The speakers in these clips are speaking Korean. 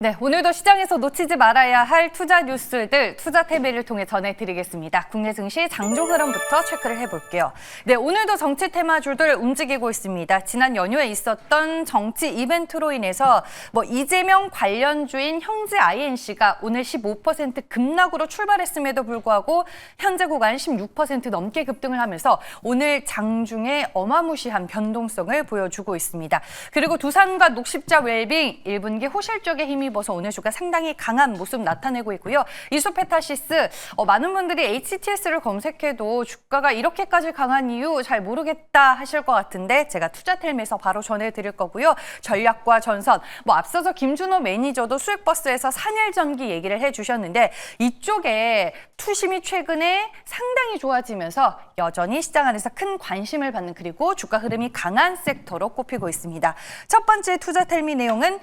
네, 오늘도 시장에서 놓치지 말아야 할 투자 뉴스들 투자TV를 통해 전해드리겠습니다. 국내 증시 장중 흐름부터 체크를 해볼게요. 네, 오늘도 정치 테마주들 움직이고 있습니다. 지난 연휴에 있었던 정치 이벤트로 인해서 이재명 관련주인 형제 INC가 오늘 15% 급락으로 출발했음에도 불구하고 현재 구간 16% 넘게 급등을 하면서 오늘 장중에 어마무시한 변동성을 보여주고 있습니다. 그리고 두산과 녹십자 웰빙 1분기 호실 쪽에 힘입어서 오늘 주가 상당히 강한 모습 나타내고 있고요. 이소페타시스 많은 분들이 HTS를 검색해도 주가가 이렇게까지 강한 이유 잘 모르겠다 하실 것 같은데 제가 투자텔미에서 바로 전해드릴 거고요. 전략과 전선, 앞서서 김준호 매니저도 수익버스에서 산일전기 얘기를 해주셨는데 이쪽에 투심이 최근에 상당히 좋아지면서 여전히 시장 안에서 큰 관심을 받는 그리고 주가 흐름이 강한 섹터로 꼽히고 있습니다. 첫 번째 투자텔미 내용은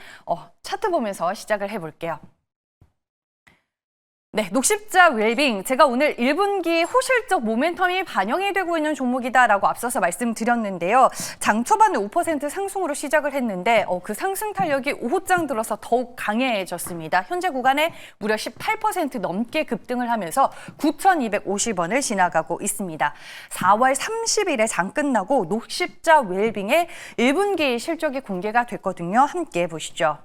차트 보면서 시작을 해볼게요. 네, 녹십자 웰빙 제가 오늘 1분기 호실적 모멘텀이 반영이 되고 있는 종목이다라고 앞서서 말씀드렸는데요. 장 초반에 5% 상승으로 시작을 했는데 그 상승 탄력이 오후장 들어서 더욱 강해졌습니다. 현재 구간에 무려 18% 넘게 급등을 하면서 9,250원을 지나가고 있습니다. 4월 30일에 장 끝나고 녹십자 웰빙의 1분기 실적이 공개가 됐거든요. 함께 보시죠.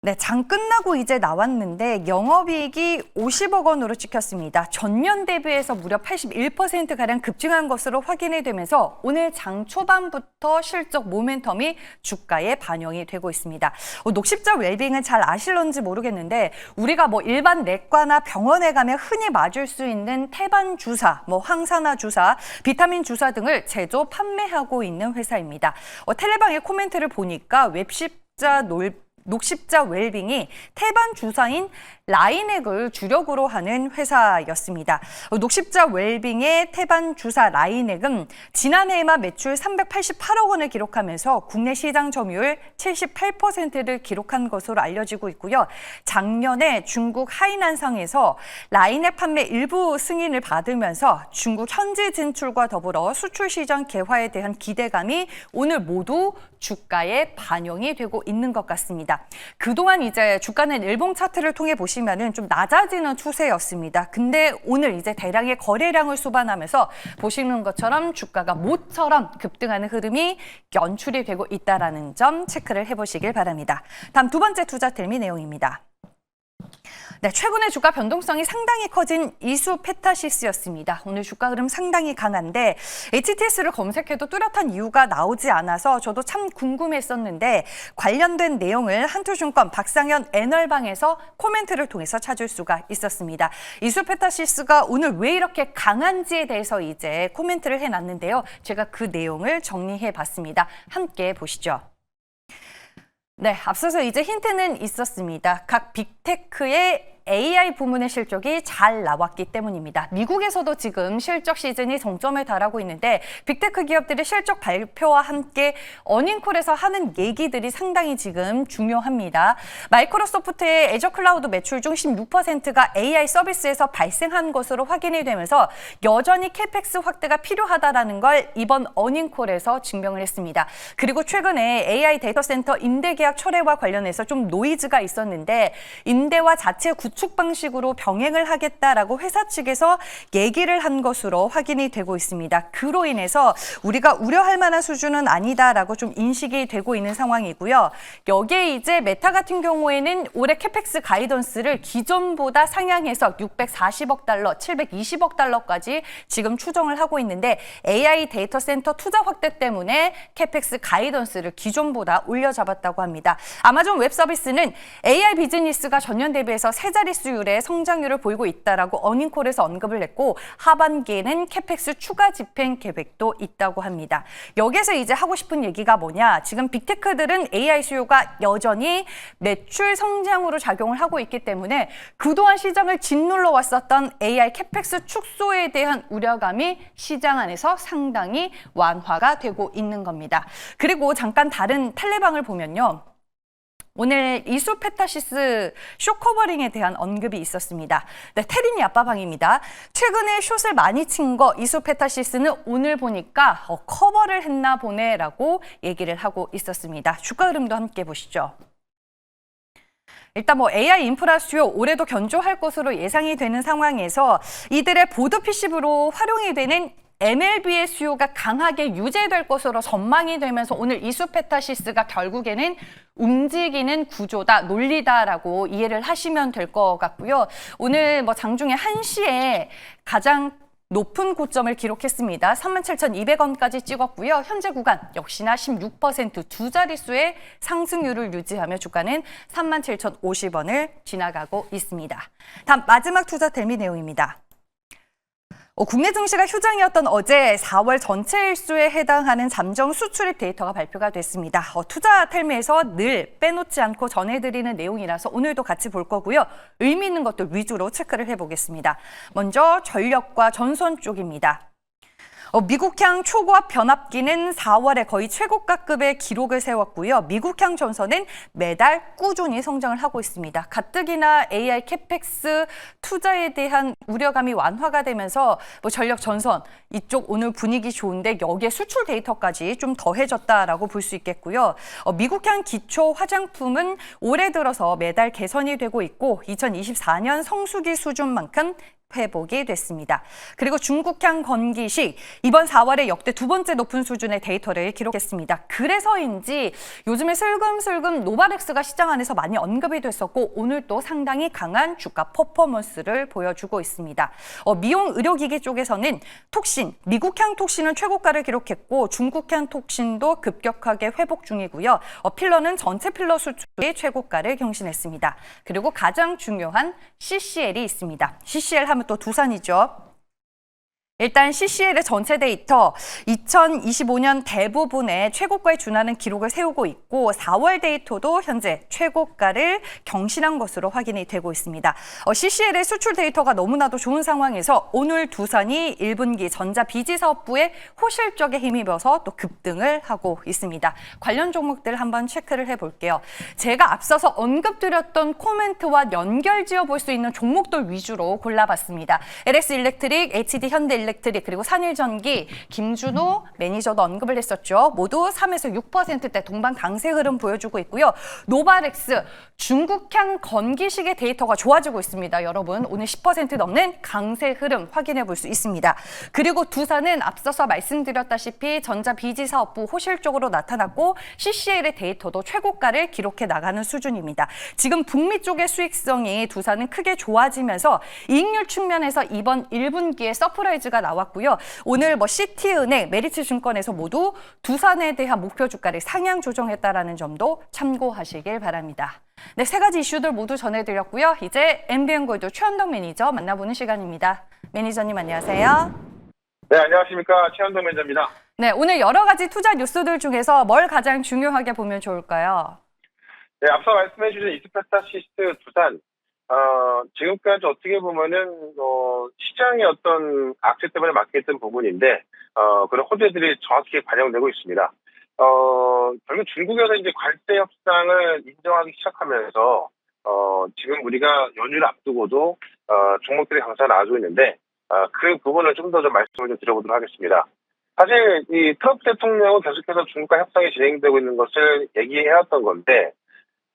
네, 장 끝나고 이제 나왔는데 영업이익이 50억 원으로 찍혔습니다. 전년 대비해서 무려 81%가량 급증한 것으로 확인이 되면서 오늘 장 초반부터 실적 모멘텀이 주가에 반영이 되고 있습니다. 녹십자 웰빙은 잘 아실런지 모르겠는데 우리가 일반 내과나 병원에 가면 흔히 맞을 수 있는 태반 주사, 항산화 주사, 비타민 주사 등을 제조 판매하고 있는 회사입니다. 텔레방의 코멘트를 보니까 녹십자 웰빙이 태반 주사인 라이넥을 주력으로 하는 회사였습니다. 녹십자 웰빙의 태반 주사 라이넥은 지난해에만 매출 388억 원을 기록하면서 국내 시장 점유율 78%를 기록한 것으로 알려지고 있고요. 작년에 중국 하이난상에서 라이넥 판매 일부 승인을 받으면서 중국 현지 진출과 더불어 수출 시장 개화에 대한 기대감이 오늘 모두 주가에 반영이 되고 있는 것 같습니다. 그동안 이제 주가는 일봉 차트를 통해 보시면은 좀 낮아지는 추세였습니다. 근데 오늘 이제 대량의 거래량을 수반하면서 보시는 것처럼 주가가 모처럼 급등하는 흐름이 연출이 되고 있다는 점 체크를 해보시길 바랍니다. 다음 두 번째 투자텔미 내용입니다. 네, 최근에 주가 변동성이 상당히 커진 이수페타시스였습니다. 오늘 주가 흐름 상당히 강한데 HTS를 검색해도 뚜렷한 이유가 나오지 않아서 저도 참 궁금했었는데 관련된 내용을 한투증권 박상현 애널방에서 코멘트를 통해서 찾을 수가 있었습니다. 이수페타시스가 오늘 왜 이렇게 강한지에 대해서 이제 코멘트를 해놨는데요. 제가 그 내용을 정리해봤습니다. 함께 보시죠. 네, 앞서서 이제 힌트는 있었습니다. 각 빅테크의 AI 부문의 실적이 잘 나왔기 때문입니다. 미국에서도 지금 실적 시즌이 정점에 달하고 있는데 빅테크 기업들의 실적 발표와 함께 어닝콜에서 하는 얘기들이 상당히 지금 중요합니다. 마이크로소프트의 애저 클라우드 매출 중 16%가 AI 서비스에서 발생한 것으로 확인이 되면서 여전히 캐펙스 확대가 필요하다는 걸 이번 어닝콜에서 증명을 했습니다. 그리고 최근에 AI 데이터 센터 임대 계약 철회와 관련해서 좀 노이즈가 있었는데 임대와 자체 구축 방식으로 병행을 하겠다라고 회사 측에서 얘기를 한 것으로 확인이 되고 있습니다. 그로 인해서 우리가 우려할 만한 수준은 아니다라고 좀 인식이 되고 있는 상황이고요. 여기에 이제 메타 같은 경우에는 올해 캐펙스 가이던스를 기존보다 상향해서 640억 달러, 720억 달러까지 지금 추정을 하고 있는데 AI 데이터 센터 투자 확대 때문에 캐펙스 가이던스를 기존보다 올려잡았다고 합니다. 아마존 웹 서비스는 AI 비즈니스가 전년 대비해서 세 자릿수율의 성장률을 보이고 있다라고 어닝콜에서 언급을 했고 하반기에는 캐펙스 추가 집행 계획도 있다고 합니다. 여기서 이제 하고 싶은 얘기가 뭐냐? 지금 빅테크들은 AI 수요가 여전히 매출 성장으로 작용을 하고 있기 때문에 그동안 시장을 짓눌러 왔었던 AI 캐펙스 축소에 대한 우려감이 시장 안에서 상당히 완화가 되고 있는 겁니다. 그리고 잠깐 다른 텔레방을 보면요. 오늘 이수페타시스 숏 커버링에 대한 언급이 있었습니다. 네, 테린이 아빠방입니다. 최근에 숏을 많이 친 거 이수페타시스는 오늘 보니까 커버를 했나 보네라고 얘기를 하고 있었습니다. 주가 흐름도 함께 보시죠. 일단 뭐 AI 인프라 수요 올해도 견조할 것으로 예상이 되는 상황에서 이들의 보드 PCB로 활용이 되는 MLB의 수요가 강하게 유지될 것으로 전망이 되면서 오늘 이수페타시스가 결국에는 움직이는 구조다, 논리다라고 이해를 하시면 될 것 같고요. 오늘 뭐 장중에 1시에 가장 높은 고점을 기록했습니다. 37,200원까지 찍었고요. 현재 구간 역시나 16%두 자릿수의 상승률을 유지하며 주가는 37,050원을 지나가고 있습니다. 다음 마지막 투자 델미 내용입니다. 국내 증시가 휴장이었던 어제 4월 전체 일수에 해당하는 잠정 수출입 데이터가 발표가 됐습니다. 투자 텔미에서 늘 빼놓지 않고 전해드리는 내용이라서 오늘도 같이 볼 거고요. 의미 있는 것들 위주로 체크를 해보겠습니다. 먼저 전력과 전선 쪽입니다. 미국향 초고압 변압기는 4월에 거의 최고가급의 기록을 세웠고요. 미국향 전선은 매달 꾸준히 성장을 하고 있습니다. 가뜩이나 AI 캐펙스 투자에 대한 우려감이 완화가 되면서 전력 전선 이쪽 오늘 분위기 좋은데 여기에 수출 데이터까지 좀 더해졌다라고 볼 수 있겠고요. 미국향 기초 화장품은 올해 들어서 매달 개선이 되고 있고 2024년 성수기 수준만큼 회복이 됐습니다. 그리고 중국향 건기식 이번 4월에 역대 두 번째 높은 수준의 데이터를 기록했습니다. 그래서인지 요즘에 슬금슬금 노바렉스가 시장 안에서 많이 언급이 됐었고 오늘 또 상당히 강한 주가 퍼포먼스를 보여주고 있습니다. 미용 의료기기 쪽에서는 톡신, 미국향 톡신은 최고가를 기록했고 중국향 톡신도 급격하게 회복 중이고요. 필러는 전체 필러 수출이 최고가를 경신했습니다. 그리고 가장 중요한 CCL이 있습니다. CCL 하면 또 두산이죠. 일단 CCL의 전체 데이터 2025년 대부분의 최고가에 준하는 기록을 세우고 있고 4월 데이터도 현재 최고가를 경신한 것으로 확인이 되고 있습니다. CCL의 수출 데이터가 너무나도 좋은 상황에서 오늘 두산이 1분기 전자 비지 사업부의 호실적에 힘입어서 또 급등을 하고 있습니다. 관련 종목들 한번 체크를 해볼게요. 제가 앞서서 언급드렸던 코멘트와 연결 지어볼 수 있는 종목들 위주로 골라봤습니다. LS 일렉트릭, HD 현대 일렉트릭 그리고 산일전기, 김준호 매니저도 언급을 했었죠. 모두 3에서 6%대 동반 강세 흐름 보여주고 있고요. 노바렉스, 중국향 건기식의 데이터가 좋아지고 있습니다. 여러분 오늘 10% 넘는 강세 흐름 확인해 볼 수 있습니다. 그리고 두산은 앞서서 말씀드렸다시피 전자 비지 사업부 호실적으로 나타났고 CCL의 데이터도 최고가를 기록해 나가는 수준입니다. 지금 북미 쪽의 수익성이 두산은 크게 좋아지면서 이익률 측면에서 이번 1분기에 서프라이즈가 나왔고요. 오늘 시티은행, 메리츠증권에서 모두 두산에 대한 목표 주가를 상향 조정했다라는 점도 참고하시길 바랍니다. 네, 세 가지 이슈들 모두 전해드렸고요. 이제 MBN골드 최현동 매니저 만나보는 시간입니다. 매니저님 안녕하세요. 네, 안녕하십니까. 최현동 매니저입니다. 네, 오늘 여러 가지 투자 뉴스들 중에서 뭘 가장 중요하게 보면 좋을까요? 네, 앞서 말씀해 주신 이스페타시스 두산. 지금까지 어떻게 보면은, 시장의 어떤 악재 때문에 막혔던 부분인데, 그런 호재들이 정확히 반영되고 있습니다. 결국 중국에서 이제 관세 협상을 인정하기 시작하면서, 지금 우리가 연휴를 앞두고도, 종목들이 강세가 나와주고 있는데, 그 부분을 좀 더 말씀을 좀 드려보도록 하겠습니다. 사실, 이 트럼프 대통령은 계속해서 중국과 협상이 진행되고 있는 것을 얘기해왔던 건데,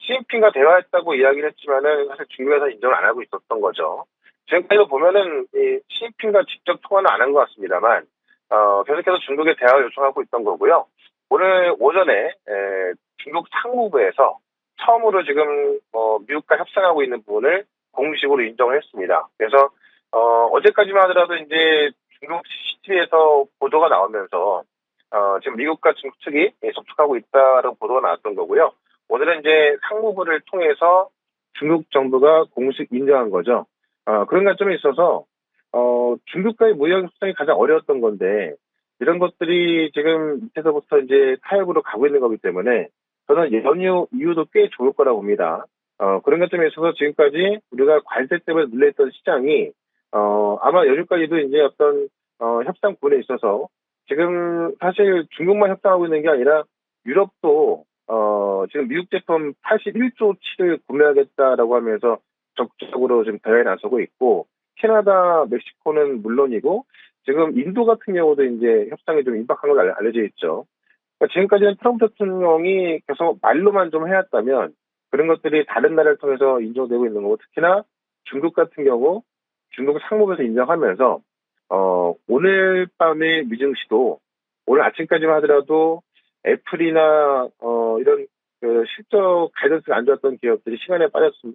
시진핑과 대화했다고 이야기를 했지만은 사실 중국에서 인정을 안 하고 있었던 거죠. 지금까지도 보면은 이 시진핑과 직접 통화는 안 한 것 같습니다만, 계속해서 중국에 대화를 요청하고 있던 거고요. 오늘 오전에 중국 상무부에서 처음으로 지금 미국과 협상하고 있는 부분을 공식으로 인정을 했습니다. 그래서 어제까지만 하더라도 이제 중국 CCTV에서 보도가 나오면서 지금 미국과 중국 측이 접촉하고 있다라고 보도가 나왔던 거고요. 오늘은 이제 상무부를 통해서 중국 정부가 공식 인정한 거죠. 그런 관점에 있어서 중국과의 무역 협상이 가장 어려웠던 건데 이런 것들이 지금 밑에서부터 이제 타협으로 가고 있는 거기 때문에 저는 연휴 이후도 꽤 좋을 거라고 봅니다. 그런 관점에 있어서 지금까지 우리가 관세 때문에 눌려있던 시장이 아마 연휴까지도 이제 어떤 협상 부분에 있어서 지금 사실 중국만 협상하고 있는 게 아니라 유럽도 지금 미국 제품 81조치를 구매하겠다라고 하면서 적극적으로 지금 대화에 나서고 있고, 캐나다, 멕시코는 물론이고, 지금 인도 같은 경우도 이제 협상이 좀 임박한 걸로 알려져 있죠. 그러니까 지금까지는 트럼프 대통령이 계속 말로만 좀 해왔다면, 그런 것들이 다른 나라를 통해서 인정되고 있는 거고, 특히나 중국 같은 경우 중국 상무부에서 인정하면서 오늘 밤의 미증시도 오늘 아침까지만 하더라도 애플이나 이런 그 실적 가이던스가 안 좋았던 기업들이 시간에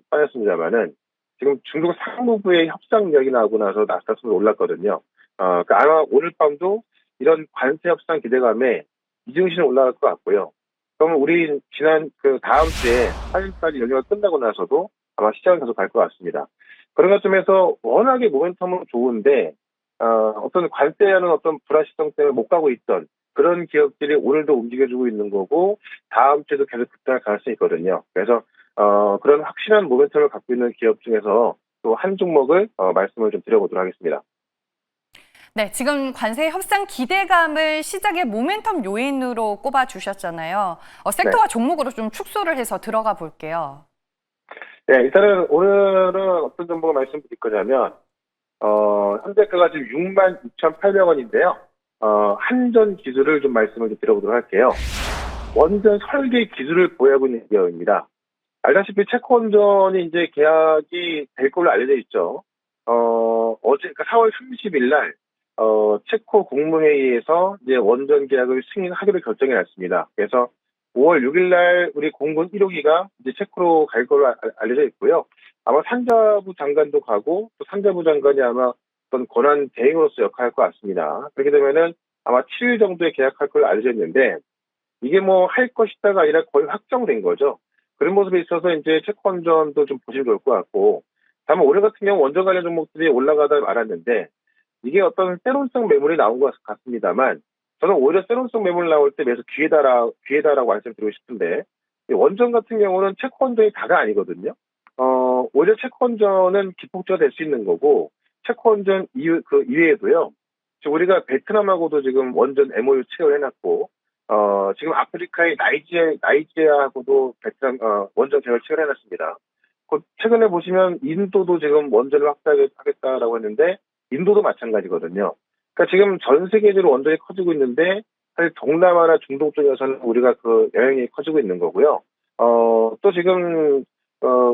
빠졌습니다만은 지금 중국 상무부의 협상력이 나오고 나서 나스닥은 올랐거든요. 그러니까 아마 오늘 밤도 이런 관세 협상 기대감에 미증시는 올라갈 것 같고요. 그러면 우리 지난 그 다음 주에 4일까지 연휴가 끝나고 나서도 아마 시장은 계속 갈 것 같습니다. 그런 것점에서 워낙에 모멘텀은 좋은데 어떤 관세라는 어떤 불확실성 때문에 못 가고 있던 그런 기업들이 오늘도 움직여주고 있는 거고 다음 주에도 계속 급등할 가능성이 있거든요. 그래서 그런 확실한 모멘텀을 갖고 있는 기업 중에서 또 한 종목을 말씀을 좀 드려보도록 하겠습니다. 네, 지금 관세 협상 기대감을 시장의 모멘텀 요인으로 꼽아 주셨잖아요. 네. 섹터와 종목으로 좀 축소를 해서 들어가 볼게요. 네, 일단은 오늘은 어떤 정보를 말씀드릴 거냐면 현재가가 지금 66,800원인데요. 한전 기술을 좀 말씀을 좀 드려보도록 할게요. 원전 설계 기술을 보유하고 있는 기업입니다. 알다시피 체코원전이 이제 계약이 될 걸로 알려져 있죠. 어제, 그러니까 4월 30일 날, 체코 국무회의에서 이제 원전 계약을 승인하기로 결정이 났습니다. 그래서 5월 6일 날 우리 공군 1호기가 이제 체코로 갈 걸로 알려져 있고요. 아마 산자부 장관도 가고 또 산자부 장관이 아마 어떤 권한 대행으로서 역할할 것 같습니다. 그렇게 되면은 아마 7일 정도에 계약할 걸로 알려져 있는데 이게 뭐 할 것이다가 아니라 거의 확정된 거죠. 그런 모습에 있어서 이제 채권전도 좀 보시면 좋을 것 같고, 다만 올해 같은 경우 원전 관련 종목들이 올라가다 말았는데 이게 어떤 세론성 매물이 나온 것 같습니다만 저는 오히려 세론성 매물 나올 때 매수 기회다라고 말씀드리고 싶은데 이 원전 같은 경우는 채권전이 다가 아니거든요. 오히려 채권전은 기폭제가 될 수 있는 거고 채권전 그 이외에도요. 지금 우리가 베트남하고도 지금 원전 MOU 체결 해놨고 지금 아프리카의 나이지리아하고도 베트남, 원전 계약을 체결해놨습니다. 최근에 보시면 인도도 지금 원전을 확대하겠다라고 했는데, 인도도 마찬가지거든요. 그러니까 지금 전 세계적으로 원전이 커지고 있는데, 사실 동남아나 중동 쪽에서는 우리가 그 영향이 커지고 있는 거고요. 또 지금,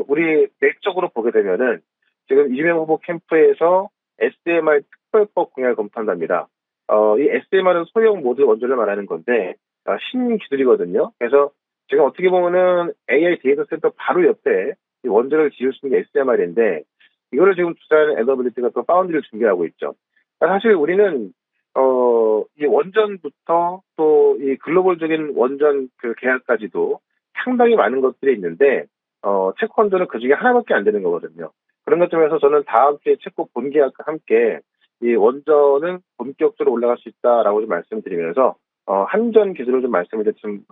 우리 내적으로 보게 되면은, 지금 이재명 후보 캠프에서 SMR 특별법 공약을 검토한답니다. 이 SMR은 소형 모듈 원전을 말하는 건데, 신기술이거든요. 그래서 지금 어떻게 보면은 AI 데이터 센터 바로 옆에 이 원전을 지을 수 있는 게 SMR인데, 이거를 지금 두산 에너빌리티가 또 파운드를 준비하고 있죠. 그러니까 사실 우리는, 이 원전부터 또 이 글로벌적인 원전 그 계약까지도 상당히 많은 것들이 있는데, 체코원전은 그 중에 하나밖에 안 되는 거거든요. 그런 것점에서 저는 다음 주에 체코 본계약과 함께 이 원전은 본격적으로 올라갈 수 있다라고 좀 말씀드리면서, 한전 기술을 좀 말씀을 좀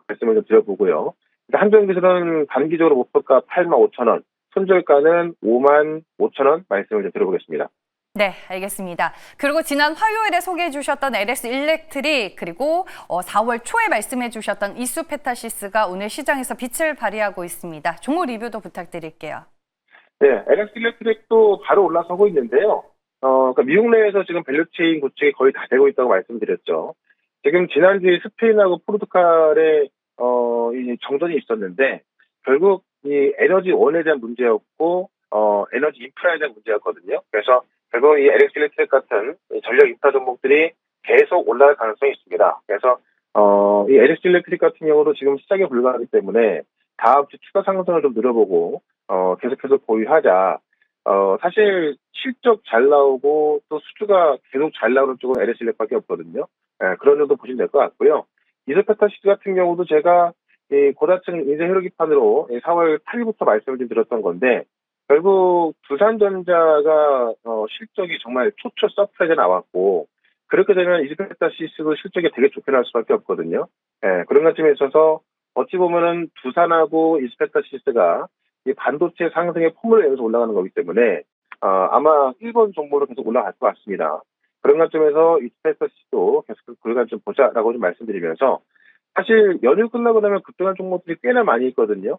드려보고요. 한전 기술은 단기적으로 목표가 85,000원, 손절가는 55,000원 말씀을 좀 드려보겠습니다. 네, 알겠습니다. 그리고 지난 화요일에 소개해 주셨던 LX 일렉트릭 그리고 4월 초에 말씀해 주셨던 이수페타시스가 오늘 시장에서 빛을 발휘하고 있습니다. 종목 리뷰도 부탁드릴게요. 네, LX 일렉트릭도 바로 올라서고 있는데요. 그러니까 미국 내에서 지금 밸류체인 구축이 거의 다 되고 있다고 말씀드렸죠. 지금 지난주에 스페인하고 포르투갈에 이 정전이 있었는데 결국 이 에너지 원에 대한 문제였고 에너지 인프라에 대한 문제였거든요. 그래서 결국 이 LX 일렉트릭 같은 전력 인프라 종목들이 계속 올라갈 가능성이 있습니다. 그래서 이 LX 일렉트릭 같은 경우도 지금 시작에 불과하기 때문에 다음 주 추가 상승을 좀 늘어보고 계속해서 보유하자. 사실 실적 잘 나오고 또 수주가 계속 잘 나오는 쪽은 LX 일렉밖에 없거든요. 그런 정도 보시면 될 것 같고요. 이스페타시스 같은 경우도 제가 이 고다층 인쇄 혈기판으로 4월 8일부터 말씀을 좀 드렸던 건데 결국 두산전자가 실적이 정말 초초 서프라이즈 나왔고 그렇게 되면 이스페타시스도 실적이 되게 좋게 나올 수밖에 없거든요. 그런 관점에 있어서 어찌 보면은 두산하고 이스페타시스가 이 반도체 상승의 폼을 내면서 올라가는 거기 때문에 아마 1번 종목으로 계속 올라갈 것 같습니다. 그런 관점에서 이스페타시스도 계속 그 관점 보자라고 좀 말씀드리면서 사실 연휴 끝나고 나면 급등한 종목들이 꽤나 많이 있거든요.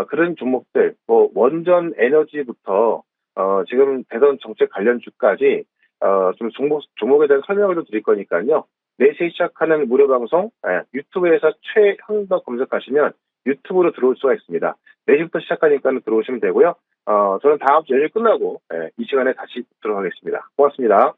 그런 종목들, 뭐 원전 에너지부터 지금 대선 정책 관련주까지 좀 종목에 대한 설명을 좀 드릴 거니까요. 4시에 시작하는 무료 방송 유튜브에서 최현덕 검색하시면 유튜브로 들어올 수가 있습니다. 4시부터 시작하니까 들어오시면 되고요. 저는 다음 주 연휴 끝나고 이 시간에 다시 들어가겠습니다. 고맙습니다.